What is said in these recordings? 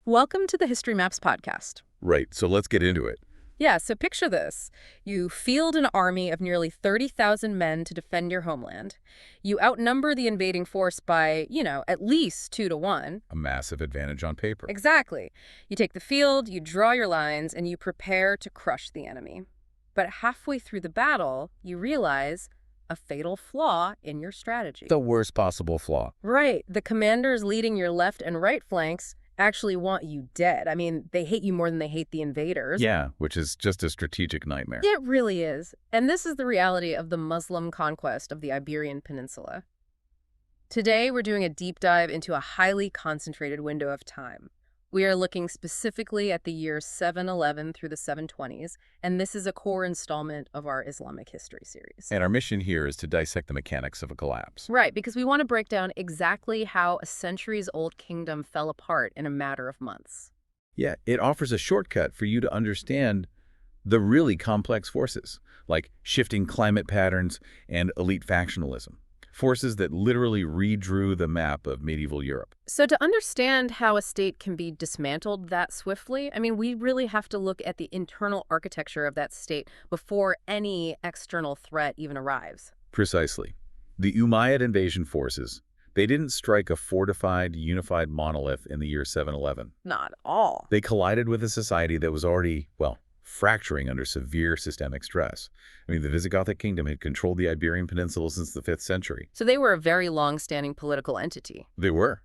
Welcome to the History Maps podcast. Right, so let's get into it. Yeah, so picture this. You field an army of nearly 30,000 men to defend your homeland. You outnumber the invading force by, at least 2 to 1. A massive advantage on paper. Exactly. You take the field, you draw your lines, and you prepare to crush the enemy. But halfway through the battle, you realize a fatal flaw in your strategy. The worst possible flaw. Right. The commanders leading your left and right flanks actually want you dead. I mean, they hate you more than they hate the invaders. Yeah, which is just a strategic nightmare. It really is. And this is the reality of the Muslim conquest of the Iberian Peninsula. Today, we're doing a deep dive into a highly concentrated window of time. We are looking specifically at the years 711 through the 720s, and this is a core installment of our Islamic history series. And our mission here is to dissect the mechanics of a collapse. Right, because we want to break down exactly how a centuries-old kingdom fell apart in a matter of months. Yeah, it offers a shortcut for you to understand the really complex forces, like shifting climate patterns and elite factionalism. Forces that literally redrew the map of medieval Europe. So to understand how a state can be dismantled that swiftly, we really have to look at the internal architecture of that state before any external threat even arrives. Precisely. The Umayyad invasion forces, they didn't strike a fortified, unified monolith in the year 711. Not at all. They collided with a society that was already, fracturing under severe systemic stress. The Visigothic kingdom had controlled the Iberian Peninsula since the 5th century. So they were a very long-standing political entity. They were.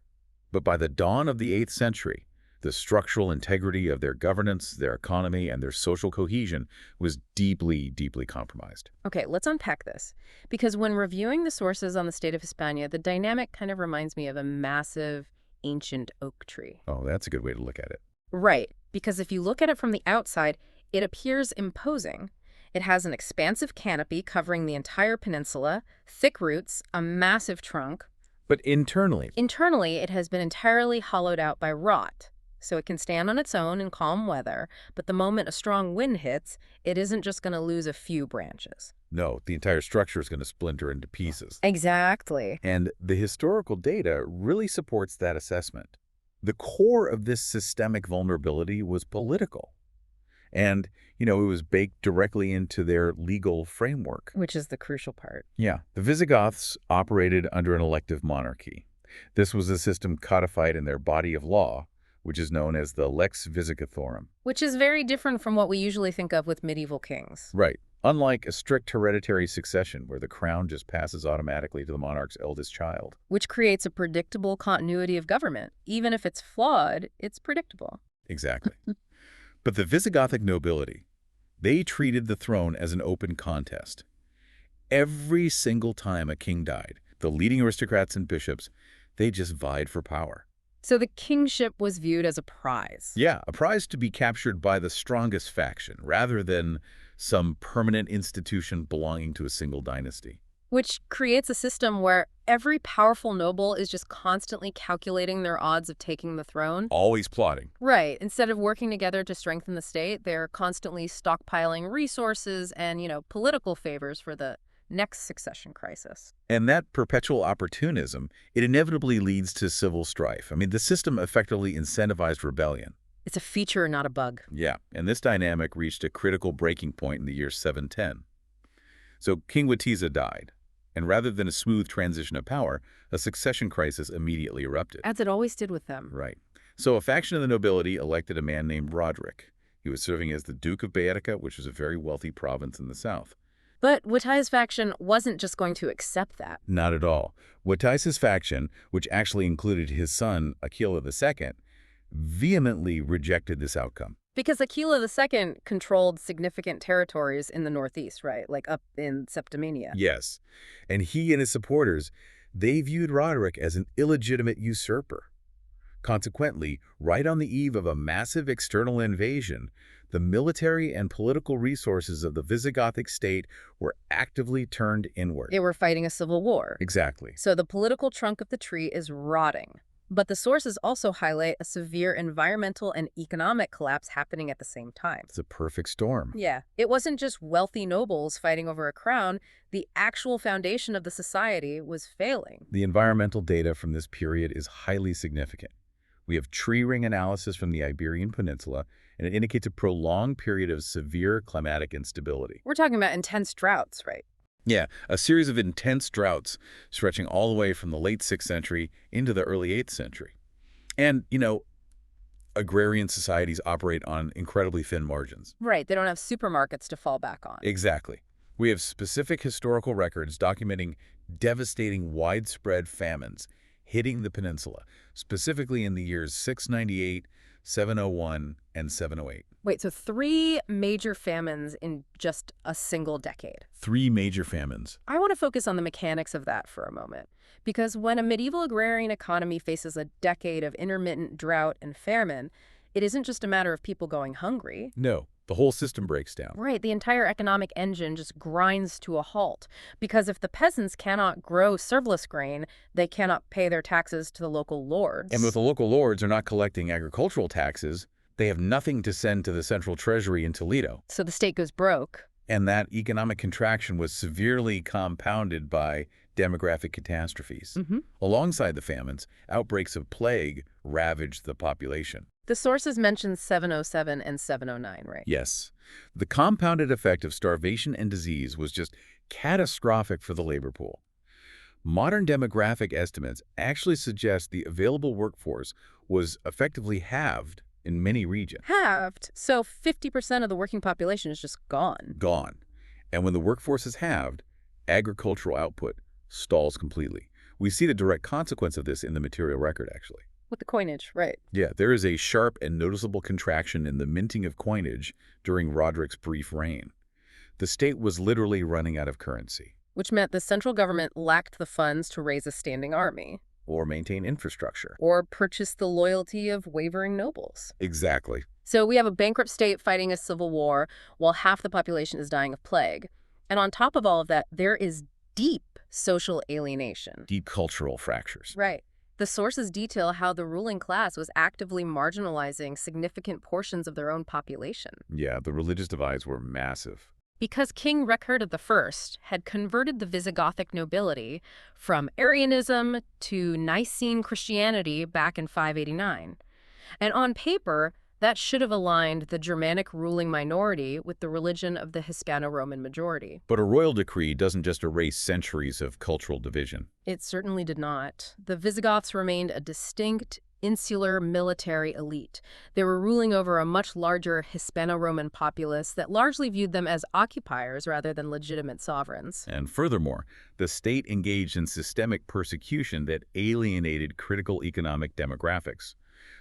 But by the dawn of the 8th century, the structural integrity of their governance, their economy, and their social cohesion was deeply, deeply compromised. Okay, let's unpack this. Because when reviewing the sources on the state of Hispania, the dynamic kind of reminds me of a massive, ancient oak tree. Oh, that's a good way to look at it. Right, because if you look at it from the outside, it appears imposing. It has an expansive canopy covering the entire peninsula, thick roots, a massive trunk. But internally? Internally, it has been entirely hollowed out by rot. So it can stand on its own in calm weather, but the moment a strong wind hits, it isn't just going to lose a few branches. No, the entire structure is going to splinter into pieces. Exactly. And the historical data really supports that assessment. The core of this systemic vulnerability was political. And, it was baked directly into their legal framework. Which is the crucial part. Yeah. The Visigoths operated under an elective monarchy. This was a system codified in their body of law, which is known as the Lex Visigothorum. Which is very different from what we usually think of with medieval kings. Right. Unlike a strict hereditary succession where the crown just passes automatically to the monarch's eldest child. Which creates a predictable continuity of government. Even if it's flawed, it's predictable. Exactly. But the Visigothic nobility, they treated the throne as an open contest. Every single time a king died, the leading aristocrats and bishops, they just vied for power. So the kingship was viewed as a prize. Yeah, a prize to be captured by the strongest faction, rather than some permanent institution belonging to a single dynasty. Which creates a system where every powerful noble is just constantly calculating their odds of taking the throne. Always plotting. Right. Instead of working together to strengthen the state, they're constantly stockpiling resources and, political favors for the next succession crisis. And that perpetual opportunism, it inevitably leads to civil strife. The system effectively incentivized rebellion. It's a feature, not a bug. Yeah, and this dynamic reached a critical breaking point in the year 710. So King Witiza died. And rather than a smooth transition of power, a succession crisis immediately erupted. As it always did with them. Right. So a faction of the nobility elected a man named Roderick. He was serving as the Duke of Beatica, which was a very wealthy province in the south. But Witiza's faction wasn't just going to accept that. Not at all. Witiza's faction, which actually included his son, Aquila II, vehemently rejected this outcome. Because Aquila II controlled significant territories in the northeast, right? Like up in Septimania. Yes. And he and his supporters, they viewed Roderick as an illegitimate usurper. Consequently, right on the eve of a massive external invasion, the military and political resources of the Visigothic state were actively turned inward. They were fighting a civil war. Exactly. So the political trunk of the tree is rotting. But the sources also highlight a severe environmental and economic collapse happening at the same time. It's a perfect storm. Yeah. It wasn't just wealthy nobles fighting over a crown. The actual foundation of the society was failing. The environmental data from this period is highly significant. We have tree ring analysis from the Iberian Peninsula, and it indicates a prolonged period of severe climatic instability. We're talking about intense droughts, right? Yeah, a series of intense droughts stretching all the way from the late 6th century into the early 8th century. And, agrarian societies operate on incredibly thin margins. Right, they don't have supermarkets to fall back on. Exactly. We have specific historical records documenting devastating widespread famines hitting the peninsula, specifically in the years 698, 701, and 708. Wait, so 3 major famines in just a single decade. 3 major famines. I want to focus on the mechanics of that for a moment. Because when a medieval agrarian economy faces a decade of intermittent drought and famine, it isn't just a matter of people going hungry. No, the whole system breaks down. Right, the entire economic engine just grinds to a halt. Because if the peasants cannot grow surplus grain, they cannot pay their taxes to the local lords. And if the local lords are not collecting agricultural taxes, they have nothing to send to the central treasury in Toledo. So the state goes broke. And that economic contraction was severely compounded by demographic catastrophes. Alongside the famines, outbreaks of plague ravaged the population. The sources mention 707 and 709, right? Yes. The compounded effect of starvation and disease was just catastrophic for the labor pool. Modern demographic estimates actually suggest the available workforce was effectively halved in many regions. Halved. So 50% of the working population is just gone. Gone. And when the workforce is halved, agricultural output stalls completely. We see the direct consequence of this in the material record, actually. With the coinage, right. Yeah, there is a sharp and noticeable contraction in the minting of coinage during Roderick's brief reign. The state was literally running out of currency. Which meant the central government lacked the funds to raise a standing army. Or maintain infrastructure. Or purchase the loyalty of wavering nobles. Exactly. So we have a bankrupt state fighting a civil war while half the population is dying of plague. And on top of all of that, there is deep social alienation. Deep cultural fractures. Right. The sources detail how the ruling class was actively marginalizing significant portions of their own population. Yeah, the religious divides were massive. Because King Recchard I had converted the Visigothic nobility from Arianism to Nicene Christianity back in 589. And on paper, that should have aligned the Germanic ruling minority with the religion of the Hispano-Roman majority. But a royal decree doesn't just erase centuries of cultural division. It certainly did not. The Visigoths remained a distinct, insular military elite. They were ruling over a much larger Hispano-Roman populace that largely viewed them as occupiers rather than legitimate sovereigns. And furthermore, the state engaged in systemic persecution that alienated critical economic demographics.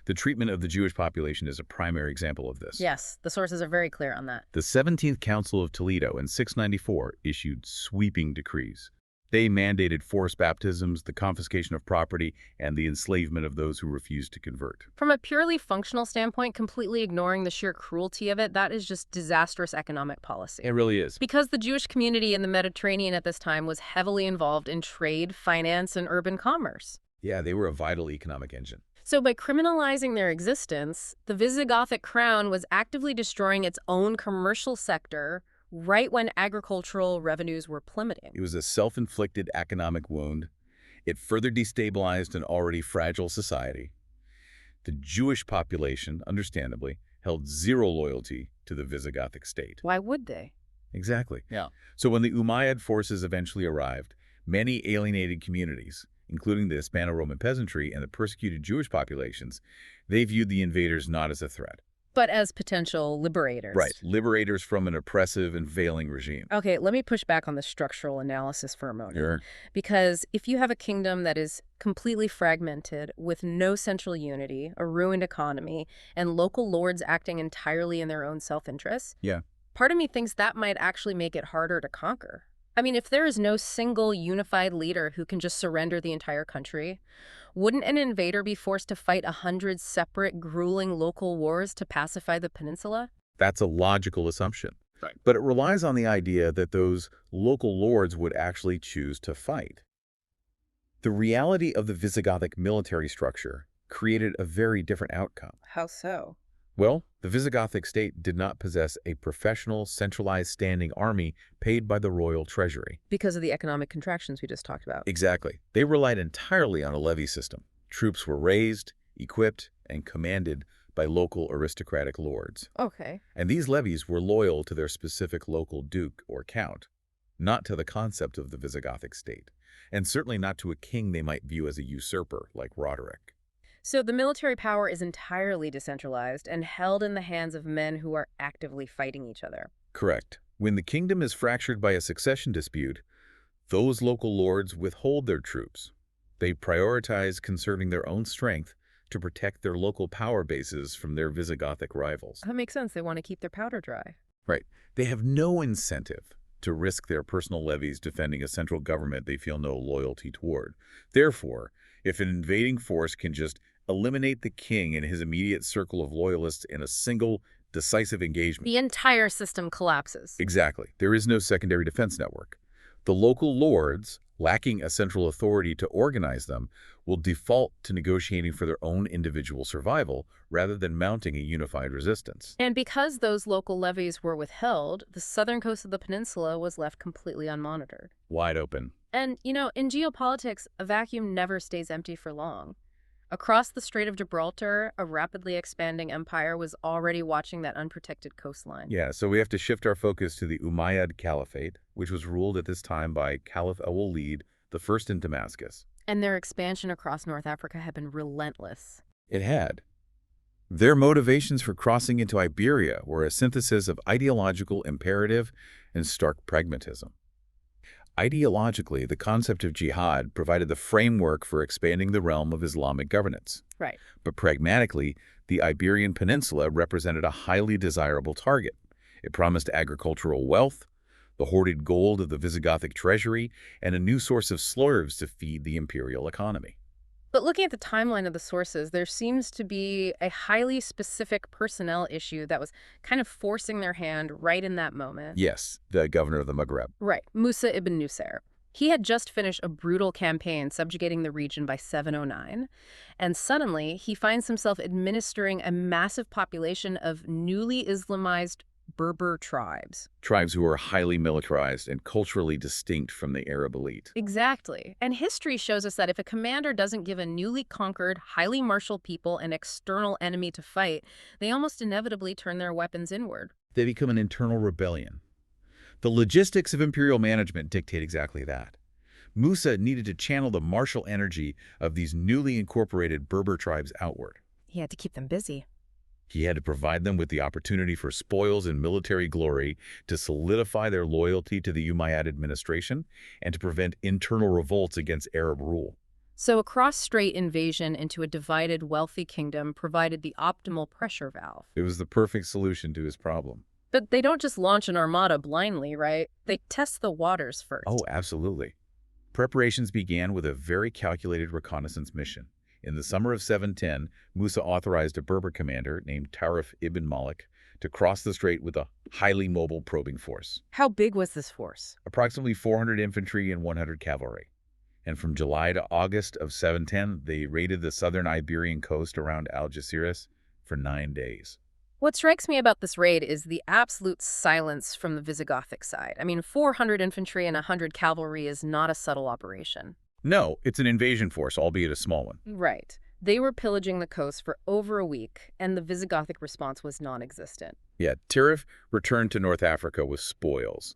The treatment of the Jewish population is a primary example of this. Yes, the sources are very clear on that. The 17th Council of Toledo in 694 issued sweeping decrees. They mandated forced baptisms, the confiscation of property, and the enslavement of those who refused to convert. From a purely functional standpoint, completely ignoring the sheer cruelty of it, that is just disastrous economic policy. It really is. Because the Jewish community in the Mediterranean at this time was heavily involved in trade, finance, and urban commerce. Yeah, they were a vital economic engine. So by criminalizing their existence, the Visigothic crown was actively destroying its own commercial sector right when agricultural revenues were plummeting. It was a self-inflicted economic wound. It further destabilized an already fragile society. The Jewish population, understandably, held zero loyalty to the Visigothic state. Why would they? Exactly. Yeah. So when the Umayyad forces eventually arrived, many alienated communities, including the Hispano-Roman peasantry and the persecuted Jewish populations, they viewed the invaders not as a threat. But as potential liberators. Right, liberators from an oppressive and failing regime. Okay, let me push back on the structural analysis for a moment. Sure. Because if you have a kingdom that is completely fragmented with no central unity, a ruined economy, and local lords acting entirely in their own self-interest, Yeah. part of me thinks that might actually make it harder to conquer. I mean, if there is no single unified leader who can just surrender the entire country, wouldn't an invader be forced to fight 100 separate, grueling local wars to pacify the peninsula? That's a logical assumption. Right. But it relies on the idea that those local lords would actually choose to fight. The reality of the Visigothic military structure created a very different outcome. How so? Well, the Visigothic state did not possess a professional, centralized standing army paid by the royal treasury. Because of the economic contractions we just talked about. Exactly. They relied entirely on a levy system. Troops were raised, equipped, and commanded by local aristocratic lords. Okay. And these levies were loyal to their specific local duke or count, not to the concept of the Visigothic state, and certainly not to a king they might view as a usurper like Roderick. So the military power is entirely decentralized and held in the hands of men who are actively fighting each other. Correct. When the kingdom is fractured by a succession dispute, those local lords withhold their troops. They prioritize conserving their own strength to protect their local power bases from their Visigothic rivals. That makes sense. They want to keep their powder dry. Right. They have no incentive to risk their personal levies defending a central government they feel no loyalty toward. Therefore, if an invading force can just eliminate the king and his immediate circle of loyalists in a single, decisive engagement. The entire system collapses. Exactly. There is no secondary defense network. The local lords, lacking a central authority to organize them, will default to negotiating for their own individual survival rather than mounting a unified resistance. And because those local levies were withheld, the southern coast of the peninsula was left completely unmonitored. Wide open. And, in geopolitics, a vacuum never stays empty for long. Across the Strait of Gibraltar, a rapidly expanding empire was already watching that unprotected coastline. Yeah, so we have to shift our focus to the Umayyad Caliphate, which was ruled at this time by Caliph al-Walid, the first in Damascus. And their expansion across North Africa had been relentless. It had. Their motivations for crossing into Iberia were a synthesis of ideological imperative and stark pragmatism. Ideologically, the concept of jihad provided the framework for expanding the realm of Islamic governance. Right. But pragmatically, the Iberian Peninsula represented a highly desirable target. It promised agricultural wealth, the hoarded gold of the Visigothic treasury, and a new source of slaves to feed the imperial economy. But looking at the timeline of the sources, there seems to be a highly specific personnel issue that was kind of forcing their hand right in that moment. Yes, the governor of the Maghreb. Right, Musa ibn Nusayr. He had just finished a brutal campaign subjugating the region by 709, and suddenly he finds himself administering a massive population of newly Islamized Berber tribes. Tribes who are highly militarized and culturally distinct from the Arab elite. Exactly. And history shows us that if a commander doesn't give a newly conquered, highly martial people an external enemy to fight, they almost inevitably turn their weapons inward. They become an internal rebellion. The logistics of imperial management dictate exactly that. Musa needed to channel the martial energy of these newly incorporated Berber tribes outward. He had to keep them busy. He had to provide them with the opportunity for spoils and military glory to solidify their loyalty to the Umayyad administration and to prevent internal revolts against Arab rule. So a cross-strait invasion into a divided, wealthy kingdom provided the optimal pressure valve. It was the perfect solution to his problem. But they don't just launch an armada blindly, right? They test the waters first. Oh, absolutely. Preparations began with a very calculated reconnaissance mission. In the summer of 710, Musa authorized a Berber commander named Tarif ibn Malik to cross the strait with a highly mobile probing force. How big was this force? Approximately 400 infantry and 100 cavalry. And from July to August of 710, they raided the southern Iberian coast around Algeciras for 9 days. What strikes me about this raid is the absolute silence from the Visigothic side. 400 infantry and 100 cavalry is not a subtle operation. No, it's an invasion force, albeit a small one. Right. They were pillaging the coast for over a week, and the Visigothic response was non-existent. Yeah, Tarif returned to North Africa with spoils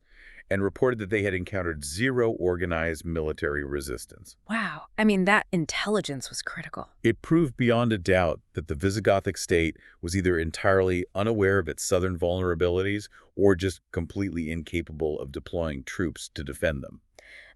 and reported that they had encountered zero organized military resistance. Wow. That intelligence was critical. It proved beyond a doubt that the Visigothic state was either entirely unaware of its southern vulnerabilities or just completely incapable of deploying troops to defend them.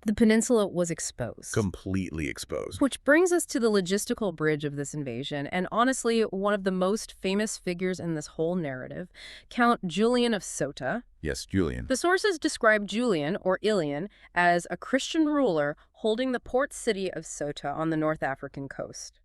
The peninsula was exposed. Completely exposed. Which brings us to the logistical bridge of this invasion, and honestly, one of the most famous figures in this whole narrative, Count Julian of Ceuta. Yes, Julian. The sources describe Julian, or Ilian, as a Christian ruler holding the port city of Ceuta on the North African coast.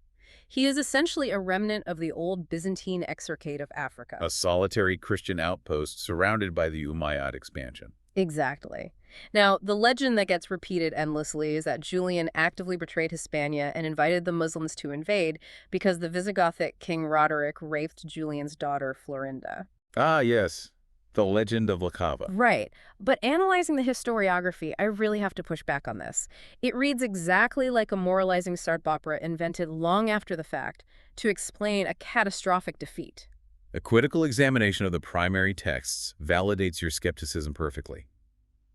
He is essentially a remnant of the old Byzantine exarchate of Africa. A solitary Christian outpost surrounded by the Umayyad expansion. Exactly. Now, the legend that gets repeated endlessly is that Julian actively betrayed Hispania and invited the Muslims to invade because the Visigothic king Roderick raped Julian's daughter, Florinda. Ah, yes. The Legend of La Cava. Right. But analyzing the historiography, I really have to push back on this. It reads exactly like a moralizing soap opera invented long after the fact to explain a catastrophic defeat. A critical examination of the primary texts validates your skepticism perfectly.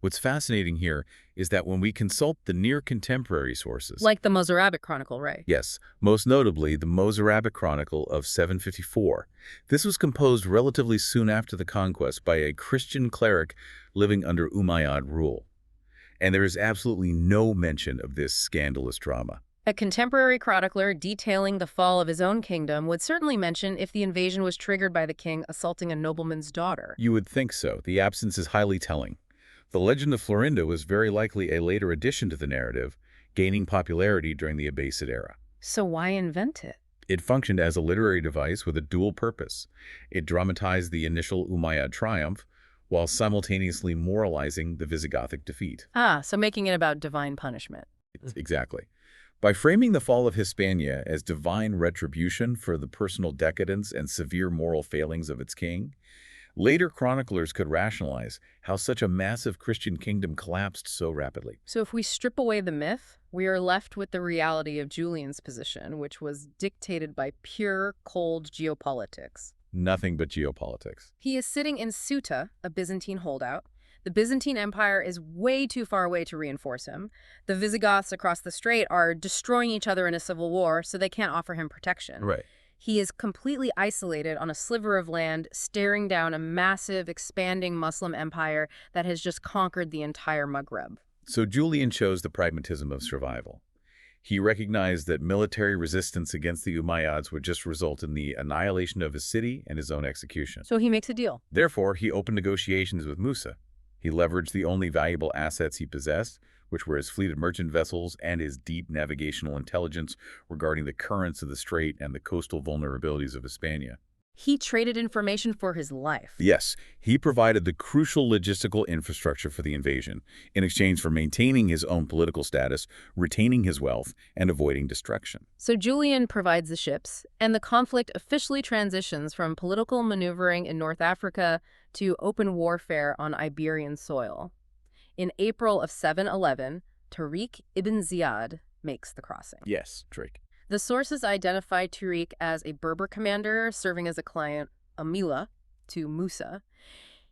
What's fascinating here is that when we consult the near-contemporary sources, Like the Mozarabic Chronicle, right? yes, most notably the Mozarabic Chronicle of 754, this was composed relatively soon after the conquest by a Christian cleric living under Umayyad rule. And there is absolutely no mention of this scandalous drama. A contemporary chronicler detailing the fall of his own kingdom would certainly mention if the invasion was triggered by the king assaulting a nobleman's daughter. You would think so. The absence is highly telling. The legend of Florinda was very likely a later addition to the narrative, gaining popularity during the Abbasid era. So why invent it? It functioned as a literary device with a dual purpose. It dramatized the initial Umayyad triumph, while simultaneously moralizing the Visigothic defeat. Ah, so making it about divine punishment. Exactly. By framing the fall of Hispania as divine retribution for the personal decadence and severe moral failings of its king, later chroniclers could rationalize how such a massive Christian kingdom collapsed so rapidly. So if we strip away the myth, we are left with the reality of Julian's position, which was dictated by pure, cold geopolitics. Nothing but geopolitics. He is sitting in Ceuta, a Byzantine holdout. The Byzantine Empire is way too far away to reinforce him. The Visigoths across the strait are destroying each other in a civil war, so they can't offer him protection. Right. He is completely isolated on a sliver of land, staring down a massive, expanding Muslim empire that has just conquered the entire Maghreb. So Julian chose the pragmatism of survival. He recognized that military resistance against the Umayyads would just result in the annihilation of his city and his own execution. So he makes a deal. Therefore, he opened negotiations with Musa. He leveraged the only valuable assets he possessed, which were his fleet of merchant vessels and his deep navigational intelligence regarding the currents of the strait and the coastal vulnerabilities of Hispania. He traded information for his life. Yes, he provided the crucial logistical infrastructure for the invasion in exchange for maintaining his own political status, retaining his wealth, and avoiding destruction. So Julian provides the ships, and the conflict officially transitions from political maneuvering in North Africa to open warfare on Iberian soil. In April of 711, Tariq ibn Ziyad makes the crossing. Yes, Drake. The sources identify Tariq as a Berber commander serving as a client, Amila, to Musa.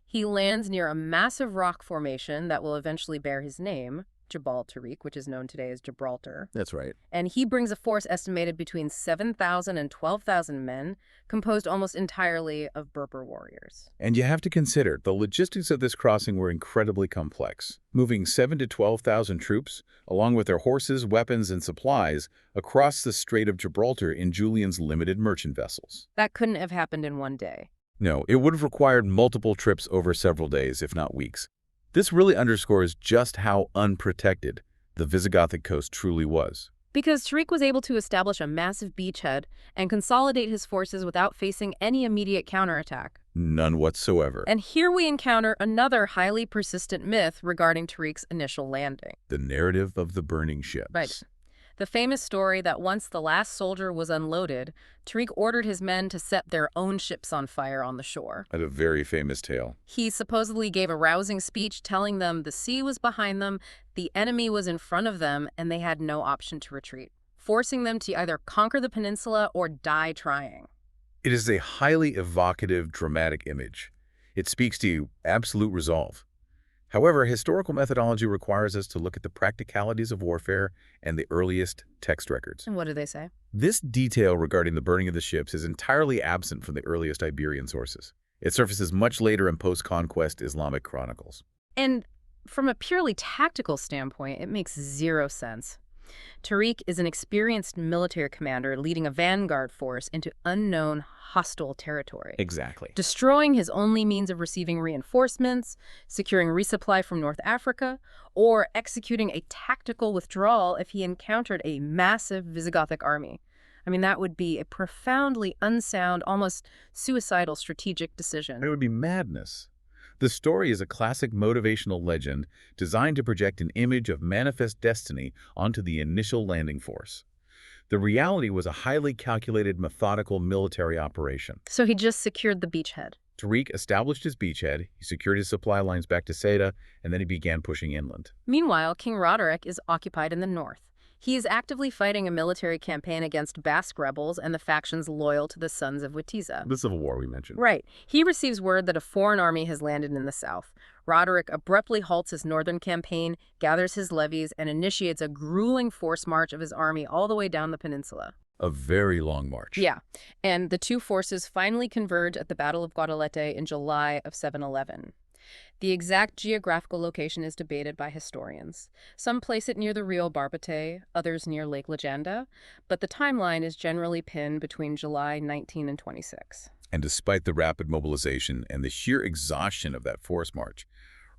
He lands near a massive rock formation that will eventually bear his name, Jabal Tariq, which is known today as Gibraltar. That's right. And he brings a force estimated between 7,000 and 12,000 men, composed almost entirely of Berber warriors. And you have to consider, the logistics of this crossing were incredibly complex, moving 7,000 to 12,000 troops, along with their horses, weapons, and supplies, across the Strait of Gibraltar in Julian's limited merchant vessels. That couldn't have happened in one day. No, it would have required multiple trips over several days, if not weeks. This really underscores just how unprotected the Visigothic coast truly was. Because Tariq was able to establish a massive beachhead and consolidate his forces without facing any immediate counterattack. None whatsoever. And here we encounter another highly persistent myth regarding Tariq's initial landing. The narrative of the burning ships. Right. The famous story that once the last soldier was unloaded, Tariq ordered his men to set their own ships on fire on the shore. A very famous tale. He supposedly gave a rousing speech telling them the sea was behind them, the enemy was in front of them, and they had no option to retreat, forcing them to either conquer the peninsula or die trying. It is a highly evocative, dramatic image. It speaks to absolute resolve. However, historical methodology requires us to look at the practicalities of warfare and the earliest text records. And what do they say? This detail regarding the burning of the ships is entirely absent from the earliest Iberian sources. It surfaces much later in post-conquest Islamic chronicles. And from a purely tactical standpoint, it makes zero sense. Tariq is an experienced military commander leading a vanguard force into unknown, hostile territory. Exactly. Destroying his only means of receiving reinforcements, securing resupply from North Africa, or executing a tactical withdrawal if he encountered a massive Visigothic army. I mean, that would be a profoundly unsound, almost suicidal strategic decision. It would be madness. The story is a classic motivational legend designed to project an image of manifest destiny onto the initial landing force. The reality was a highly calculated, methodical military operation. So he just secured the beachhead. Tariq established his beachhead, he secured his supply lines back to Ceuta, and then he began pushing inland. Meanwhile, King Roderick is occupied in the north. He is actively fighting a military campaign against Basque rebels and the factions loyal to the Sons of Witiza. The civil war we mentioned. Right. He receives word that a foreign army has landed in the south. Roderick abruptly halts his northern campaign, gathers his levies, and initiates a grueling force march of his army all the way down the peninsula. A very long march. Yeah, and the two forces finally converge at the Battle of Guadalete in July of 711. The exact geographical location is debated by historians. Some place it near the Rio Barbate, others near Lake Legenda, but the timeline is generally pinned between July 19 and 26. And despite the rapid mobilization and the sheer exhaustion of that force march,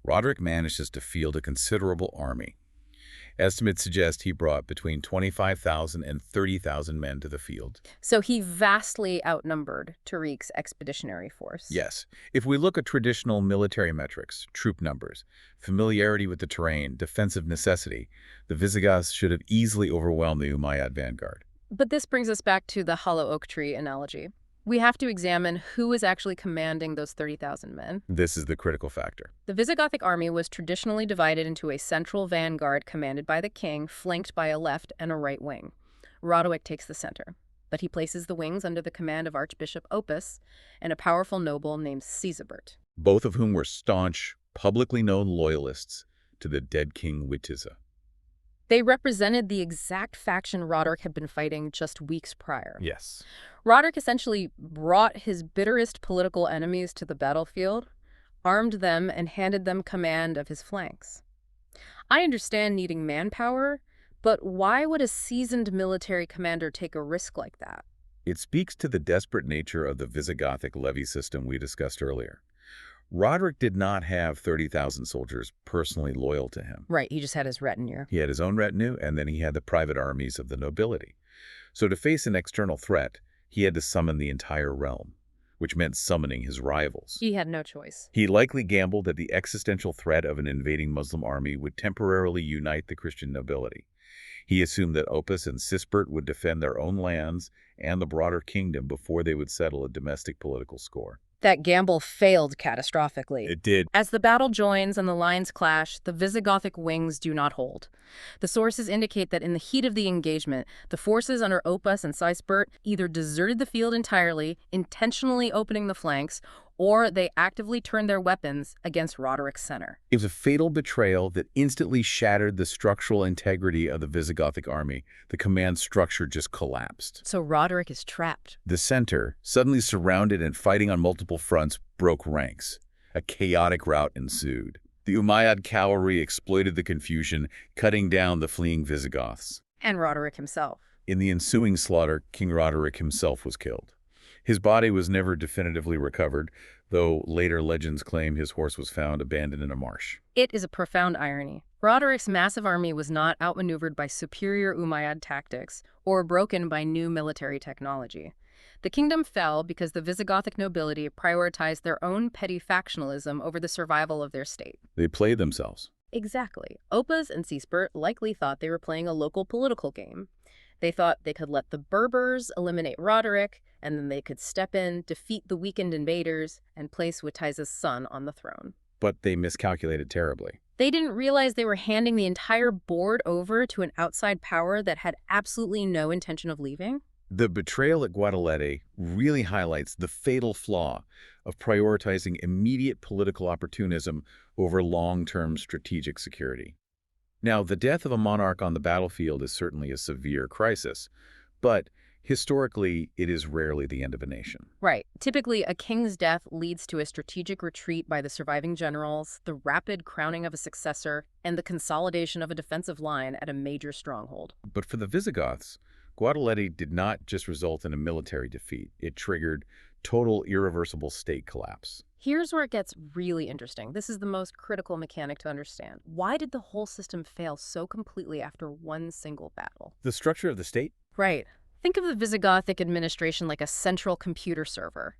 Roderick manages to field a considerable army. Estimates suggest he brought between 25,000 and 30,000 men to the field. So he vastly outnumbered Tariq's expeditionary force. Yes, if we look at traditional military metrics, troop numbers, familiarity with the terrain, defensive necessity, the Visigoths should have easily overwhelmed the Umayyad vanguard. But this brings us back to the hollow oak tree analogy. We have to examine who is actually commanding those 30,000 men. This is the critical factor. The Visigothic army was traditionally divided into a central vanguard commanded by the king, flanked by a left and a right wing. Roderick takes the center, but he places the wings under the command of Archbishop Opus and a powerful noble named Sigisbert. Both of whom were staunch, publicly known loyalists to the dead king Witiza. They represented the exact faction Roderick had been fighting just weeks prior. Yes. Roderick essentially brought his bitterest political enemies to the battlefield, armed them, and handed them command of his flanks. I understand needing manpower, but why would a seasoned military commander take a risk like that? It speaks to the desperate nature of the Visigothic levy system we discussed earlier. Roderick did not have 30,000 soldiers personally loyal to him. Right, he just had his retinue. He had his own retinue, and then he had the private armies of the nobility. So to face an external threat, he had to summon the entire realm, which meant summoning his rivals. He had no choice. He likely gambled that the existential threat of an invading Muslim army would temporarily unite the Christian nobility. He assumed that Opus and Sigisbert would defend their own lands and the broader kingdom before they would settle a domestic political score. That gamble failed catastrophically. It did. As the battle joins and the lines clash, the Visigothic wings do not hold. The sources indicate that in the heat of the engagement, the forces under Opus and Sigisbert either deserted the field entirely, intentionally opening the flanks, or they actively turned their weapons against Roderick's center. It was a fatal betrayal that instantly shattered the structural integrity of the Visigothic army. The command structure just collapsed. So Roderick is trapped. The center, suddenly surrounded and fighting on multiple fronts, broke ranks. A chaotic rout ensued. The Umayyad cavalry exploited the confusion, cutting down the fleeing Visigoths. And Roderick himself. In the ensuing slaughter, King Roderick himself was killed. His body was never definitively recovered, though later legends claim his horse was found abandoned in a marsh. It is a profound irony. Roderick's massive army was not outmaneuvered by superior Umayyad tactics or broken by new military technology. The kingdom fell because the Visigothic nobility prioritized their own petty factionalism over the survival of their state. They played themselves. Exactly. Opus and Sigisbert likely thought they were playing a local political game. They thought they could let the Berbers eliminate Roderick, and then they could step in, defeat the weakened invaders, and place Witiza's son on the throne. But they miscalculated terribly. They didn't realize they were handing the entire board over to an outside power that had absolutely no intention of leaving. The betrayal at Guadalete really highlights the fatal flaw of prioritizing immediate political opportunism over long-term strategic security. Now, the death of a monarch on the battlefield is certainly a severe crisis, but historically, it is rarely the end of a nation. Right. Typically, a king's death leads to a strategic retreat by the surviving generals, the rapid crowning of a successor, and the consolidation of a defensive line at a major stronghold. But for the Visigoths, Guadalete did not just result in a military defeat. It triggered total irreversible state collapse. Here's where it gets really interesting. This is the most critical mechanic to understand. Why did the whole system fail so completely after one single battle? The structure of the state? Right. Think of the Visigothic administration like a central computer server.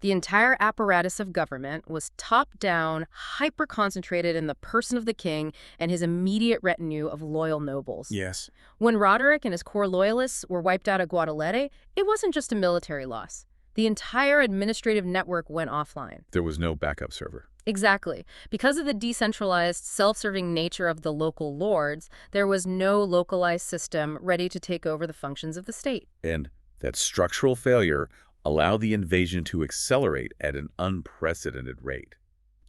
The entire apparatus of government was top-down, hyper-concentrated in the person of the king and his immediate retinue of loyal nobles. Yes. When Roderick and his core loyalists were wiped out at Guadalete, it wasn't just a military loss. The entire administrative network went offline. There was no backup server. Exactly. Because of the decentralized, self-serving nature of the local lords, there was no localized system ready to take over the functions of the state. And that structural failure allowed the invasion to accelerate at an unprecedented rate.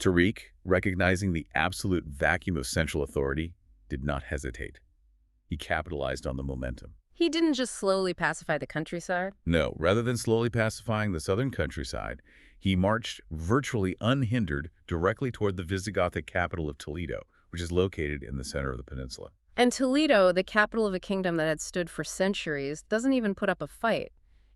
Tariq, recognizing the absolute vacuum of central authority, did not hesitate. He capitalized on the momentum. He didn't just slowly pacify the countryside. No, rather than slowly pacifying the southern countryside, he marched virtually unhindered directly toward the Visigothic capital of Toledo, which is located in the center of the peninsula. And Toledo, the capital of a kingdom that had stood for centuries, doesn't even put up a fight.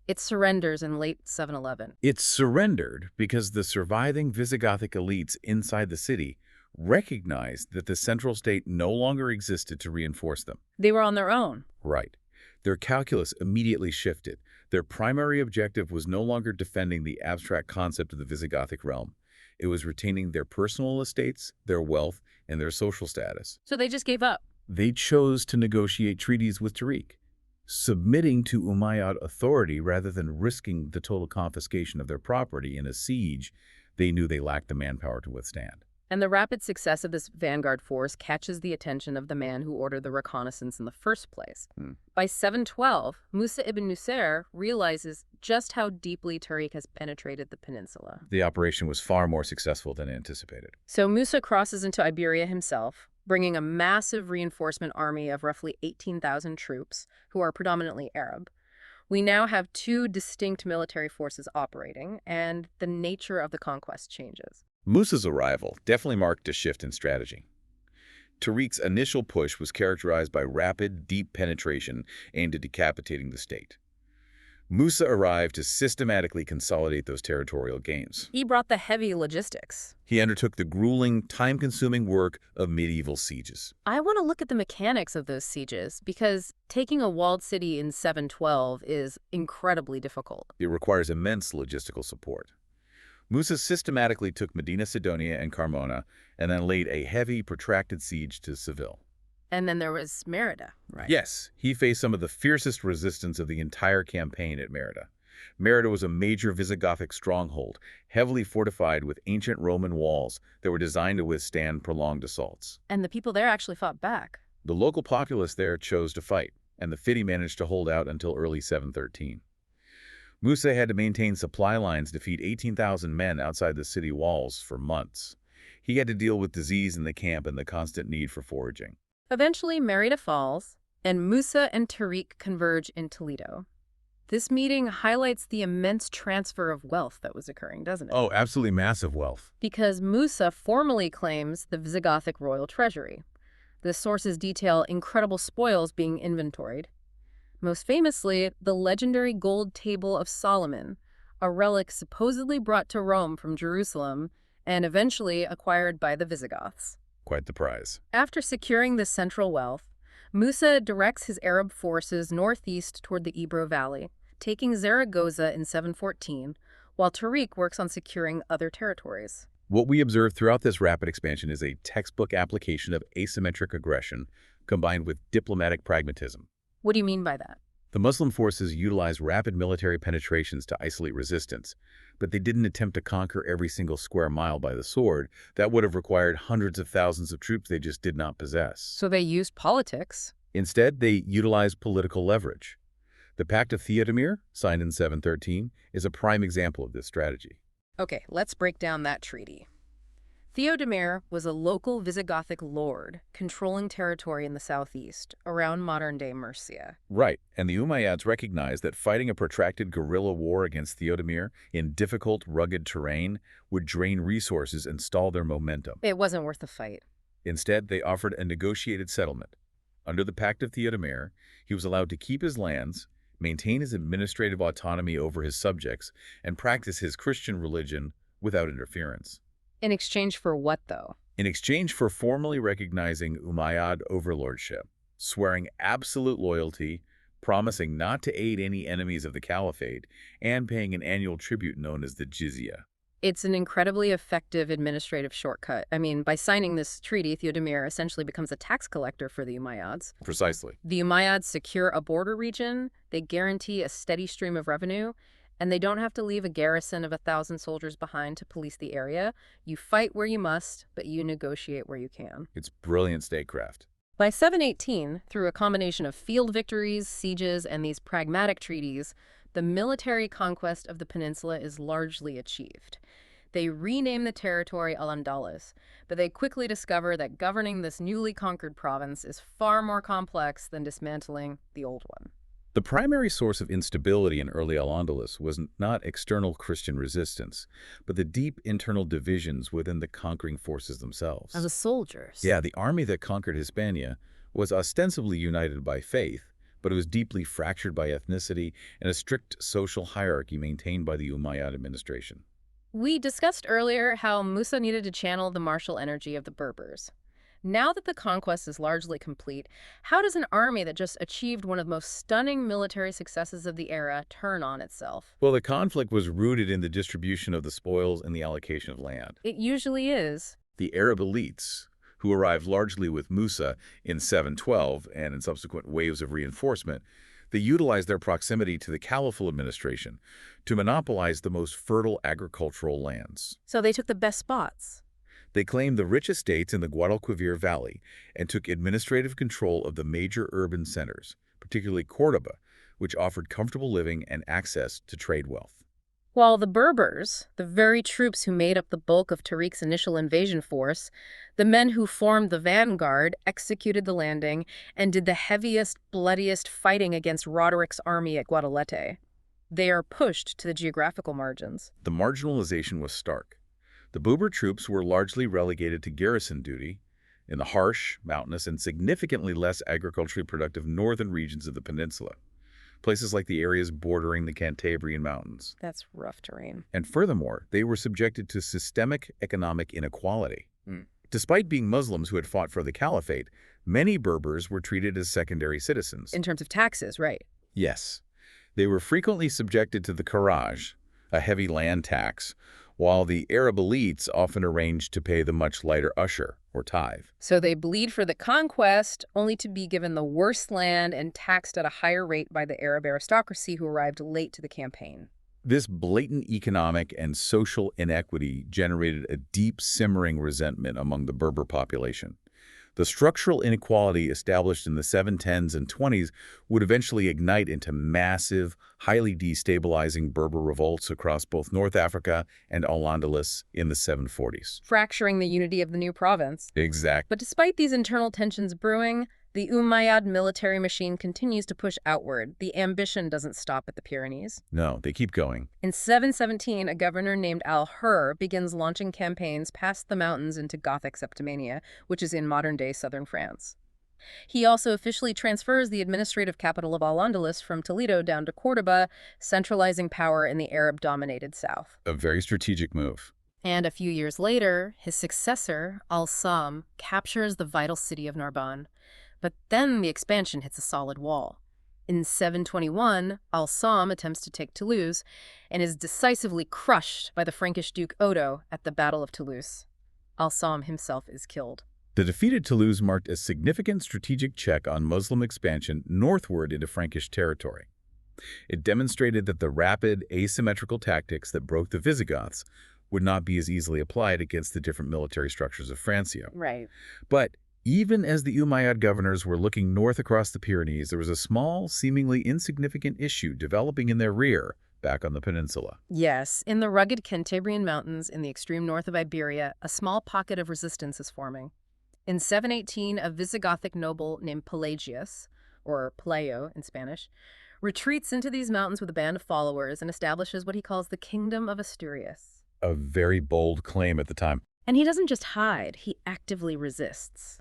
It surrenders in late 711. It surrendered because the surviving Visigothic elites inside the city recognized that the central state no longer existed to reinforce them. They were on their own. Right. Their calculus immediately shifted. Their primary objective was no longer defending the abstract concept of the Visigothic realm. It was retaining their personal estates, their wealth, and their social status. So they just gave up. They chose to negotiate treaties with Tariq, submitting to Umayyad authority rather than risking the total confiscation of their property in a siege they knew they lacked the manpower to withstand. And the rapid success of this vanguard force catches the attention of the man who ordered the reconnaissance in the first place. By 712, Musa ibn Nusayr realizes just how deeply Tariq has penetrated the peninsula. The operation was far more successful than anticipated. So Musa crosses into Iberia himself, bringing a massive reinforcement army of roughly 18,000 troops, who are predominantly Arab. We now have two distinct military forces operating, and the nature of the conquest changes. Musa's arrival definitely marked a shift in strategy. Tariq's initial push was characterized by rapid, deep penetration aimed at decapitating the state. Musa arrived to systematically consolidate those territorial gains. He brought the heavy logistics. He undertook the grueling, time-consuming work of medieval sieges. I want to look at the mechanics of those sieges, because taking a walled city in 712 is incredibly difficult. It requires immense logistical support. Musa systematically took Medina Sidonia and Carmona, and then laid a heavy, protracted siege to Seville. And then there was Merida, right? Yes, he faced some of the fiercest resistance of the entire campaign at Merida. Merida was a major Visigothic stronghold, heavily fortified with ancient Roman walls that were designed to withstand prolonged assaults. And the people there actually fought back. The local populace there chose to fight, and the Fidi managed to hold out until early 713. Musa had to maintain supply lines to feed 18,000 men outside the city walls for months. He had to deal with disease in the camp and the constant need for foraging. Eventually, Merida falls, and Musa and Tariq converge in Toledo. This meeting highlights the immense transfer of wealth that was occurring, doesn't it? Oh, absolutely massive wealth. Because Musa formally claims the Visigothic royal treasury. The sources detail incredible spoils being inventoried. Most famously, the legendary gold table of Solomon, a relic supposedly brought to Rome from Jerusalem and eventually acquired by the Visigoths. Quite the prize. After securing this central wealth, Musa directs his Arab forces northeast toward the Ebro Valley, taking Zaragoza in 714, while Tariq works on securing other territories. What we observe throughout this rapid expansion is a textbook application of asymmetric aggression combined with diplomatic pragmatism. What do you mean by that? The Muslim forces utilized rapid military penetrations to isolate resistance, but they didn't attempt to conquer every single square mile by the sword. That would have required hundreds of thousands of troops they just did not possess. So they used politics. Instead, they utilized political leverage. The Pact of Theodemir, signed in 713, is a prime example of this strategy. Okay, let's break down that treaty. Theodemir was a local Visigothic lord controlling territory in the southeast, around modern-day Murcia. Right, and the Umayyads recognized that fighting a protracted guerrilla war against Theodemir in difficult, rugged terrain would drain resources and stall their momentum. It wasn't worth the fight. Instead, they offered a negotiated settlement. Under the Pact of Theodemir, he was allowed to keep his lands, maintain his administrative autonomy over his subjects, and practice his Christian religion without interference. In exchange for what, though? In exchange for formally recognizing Umayyad overlordship, swearing absolute loyalty, promising not to aid any enemies of the Caliphate, and paying an annual tribute known as the jizya. It's an incredibly effective administrative shortcut. I mean, by signing this treaty, Theodemir essentially becomes a tax collector for the Umayyads. Precisely. The Umayyads secure a border region, they guarantee a steady stream of revenue, And they don't have to leave a garrison of 1,000 soldiers behind to police the area. You fight where you must, but you negotiate where you can. It's brilliant statecraft. By 718, through a combination of field victories, sieges, and these pragmatic treaties, the military conquest of the peninsula is largely achieved. They rename the territory al-Andalus, but they quickly discover that governing this newly conquered province is far more complex than dismantling the old one. The primary source of instability in early al-Andalus was not external Christian resistance, but the deep internal divisions within the conquering forces themselves. As the soldiers. Yeah, the army that conquered Hispania was ostensibly united by faith, but it was deeply fractured by ethnicity and a strict social hierarchy maintained by the Umayyad administration. We discussed earlier how Musa needed to channel the martial energy of the Berbers. Now that the conquest is largely complete, how does an army that just achieved one of the most stunning military successes of the era turn on itself? Well, the conflict was rooted in the distribution of the spoils and the allocation of land. It usually is. The Arab elites, who arrived largely with Musa in 712 and in subsequent waves of reinforcement, they utilized their proximity to the Caliphate administration to monopolize the most fertile agricultural lands. So they took the best spots. They claimed the rich estates in the Guadalquivir Valley and took administrative control of the major urban centers, particularly Córdoba, which offered comfortable living and access to trade wealth. While the Berbers, the very troops who made up the bulk of Tariq's initial invasion force, the men who formed the vanguard, executed the landing, and did the heaviest, bloodiest fighting against Roderic's army at Guadalete. They are pushed to the geographical margins. The marginalization was stark. The Berber troops were largely relegated to garrison duty in the harsh, mountainous, and significantly less agriculturally productive northern regions of the peninsula, places like the areas bordering the Cantabrian Mountains. That's rough terrain. And furthermore, they were subjected to systemic economic inequality. Despite being Muslims who had fought for the Caliphate, many Berbers were treated as secondary citizens. In terms of taxes, right? Yes. They were frequently subjected to the Kharaj, a heavy land tax, while the Arab elites often arranged to pay the much lighter usher, or tithe. So they bleed for the conquest, only to be given the worst land and taxed at a higher rate by the Arab aristocracy who arrived late to the campaign. This blatant economic and social inequity generated a deep simmering resentment among the Berber population. The structural inequality established in the 710s and 20s would eventually ignite into massive, highly destabilizing Berber revolts across both North Africa and al-Andalus in the 740s. Fracturing the unity of the new province. Exactly. But despite these internal tensions brewing, the Umayyad military machine continues to push outward. The ambition doesn't stop at the Pyrenees. No, they keep going. In 717, a governor named al-Hur begins launching campaigns past the mountains into Gothic Septimania, which is in modern-day southern France. He also officially transfers the administrative capital of al-Andalus from Toledo down to Córdoba, centralizing power in the Arab-dominated south. A very strategic move. And a few years later, his successor, al-Sam, captures the vital city of Narbonne. But then the expansion hits a solid wall. In 721, al-Sam attempts to take Toulouse and is decisively crushed by the Frankish Duke Odo at the Battle of Toulouse. Al-Sam himself is killed. The defeated Toulouse marked a significant strategic check on Muslim expansion northward into Frankish territory. It demonstrated that the rapid, asymmetrical tactics that broke the Visigoths would not be as easily applied against the different military structures of Francia. Right. But even as the Umayyad governors were looking north across the Pyrenees, there was a small, seemingly insignificant issue developing in their rear back on the peninsula. Yes, in the rugged Cantabrian Mountains in the extreme north of Iberia, a small pocket of resistance is forming. In 718, a Visigothic noble named Pelagius, or Pelayo in Spanish, retreats into these mountains with a band of followers and establishes what he calls the Kingdom of Asturias. A very bold claim at the time. And he doesn't just hide, he actively resists.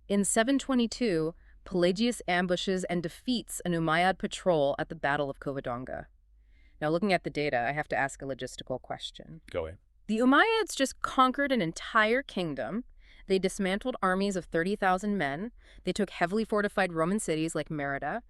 In 722, Pelagius ambushes and defeats an Umayyad patrol at the Battle of Covadonga. Now, looking at the data, I have to ask a logistical question. Go ahead. The Umayyads just conquered an entire kingdom. They dismantled armies of 30,000 men. They took heavily fortified Roman cities like Merida.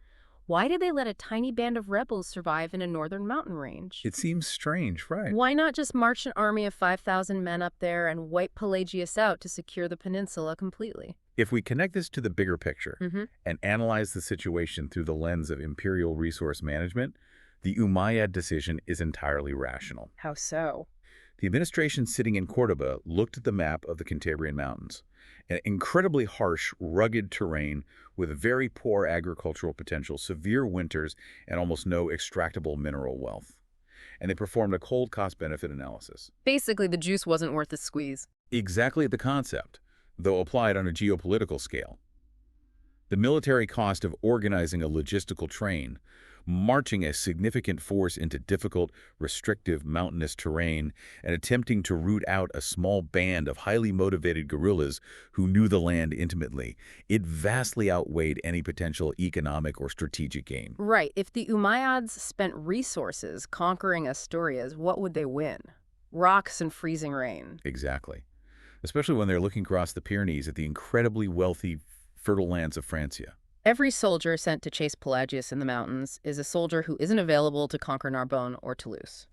Why did they let a tiny band of rebels survive in a northern mountain range? It seems strange, right? Why not just march an army of 5,000 men up there and wipe Pelagius out to secure the peninsula completely? If we connect this to the bigger picture and analyze the situation through the lens of imperial resource management, The Umayyad decision is entirely rational. How so? The administration sitting in Córdoba looked at the map of the Cantabrian Mountains, an incredibly harsh, rugged terrain with very poor agricultural potential, severe winters, and almost no extractable mineral wealth. And they performed a cold cost-benefit analysis. Basically, the juice wasn't worth the squeeze. Exactly the concept, though applied on a geopolitical scale. The military cost of organizing a logistical train, marching a significant force into difficult, restrictive mountainous terrain, and attempting to root out a small band of highly motivated guerrillas who knew the land intimately, it vastly outweighed any potential economic or strategic gain. Right. If the Umayyads spent resources conquering Asturias, what would they win? Rocks and freezing rain. Exactly. Especially when they're looking across the Pyrenees at the incredibly wealthy, fertile lands of Francia. Every soldier sent to chase Pelagius in the mountains is a soldier who isn't available to conquer Narbonne or Toulouse.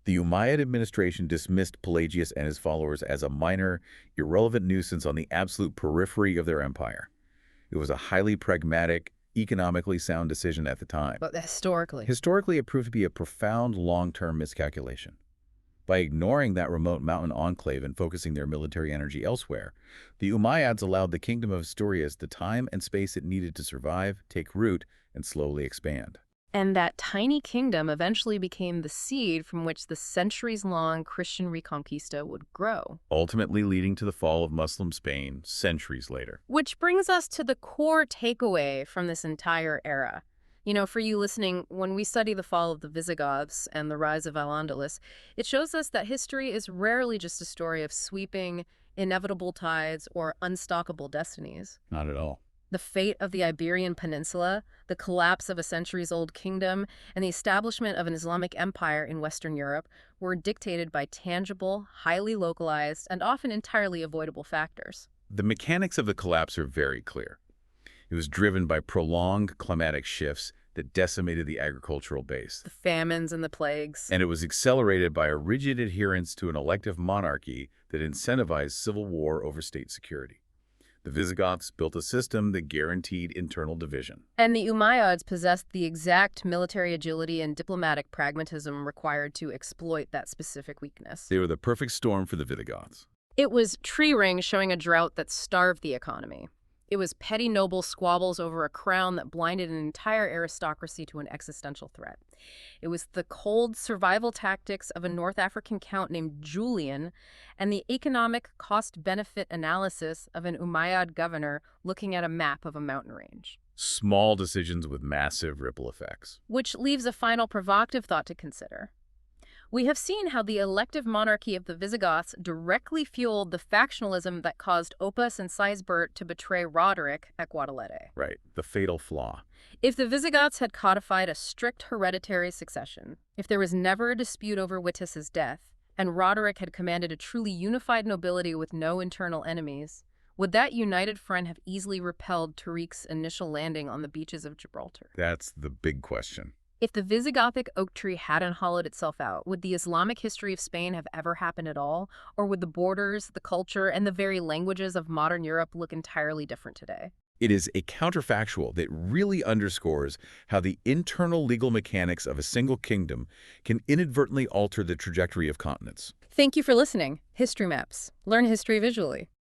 The Umayyad administration dismissed Pelagius and his followers as a minor, irrelevant nuisance on the absolute periphery of their empire. It was a highly pragmatic, economically sound decision at the time. But historically, Historically, it proved to be a profound long-term miscalculation. By ignoring that remote mountain enclave and focusing their military energy elsewhere, the Umayyads allowed the kingdom of Asturias the time and space it needed to survive, take root, and slowly expand. and that tiny kingdom eventually became the seed from which the centuries-long Christian Reconquista would grow. Ultimately leading to the fall of Muslim Spain centuries later. Which brings us to the core takeaway from this entire era. You know, for you listening, when we study the fall of the Visigoths and the rise of al-Andalus, it shows us that history is rarely just a story of sweeping, inevitable tides or unstoppable destinies. Not at all. The fate of the Iberian Peninsula, the collapse of a centuries-old kingdom, and the establishment of an Islamic empire in Western Europe were dictated by tangible, highly localized, and often entirely avoidable factors. The mechanics of the collapse are very clear. It was driven by prolonged climatic shifts that decimated the agricultural base. The famines and the plagues. And it was accelerated by a rigid adherence to an elective monarchy that incentivized civil war over state security. The Visigoths built a system that guaranteed internal division. And the Umayyads possessed the exact military agility and diplomatic pragmatism required to exploit that specific weakness. They were the perfect storm for the Visigoths. It was tree rings showing a drought that starved the economy. It was petty noble squabbles over a crown that blinded an entire aristocracy to an existential threat. It was the cold survival tactics of a North African count named Julian and the economic cost-benefit analysis of an Umayyad governor looking at a map of a mountain range. Small decisions with massive ripple effects. Which leaves a final provocative thought to consider. We have seen how the elective monarchy of the Visigoths directly fueled the factionalism that caused Oppas and Sigisbert to betray Roderick at Guadalete. Right, the fatal flaw. If the Visigoths had codified a strict hereditary succession, if there was never a dispute over Witis's death, and Roderick had commanded a truly unified nobility with no internal enemies, would that united front have easily repelled Tariq's initial landing on the beaches of Gibraltar? That's the big question. If the Visigothic oak tree hadn't hollowed itself out, would the Islamic history of Spain have ever happened at all? Or would the borders, the culture, and the very languages of modern Europe look entirely different today? It is a counterfactual that really underscores how the internal legal mechanics of a single kingdom can inadvertently alter the trajectory of continents. Thank you for listening. History Maps. Learn history visually.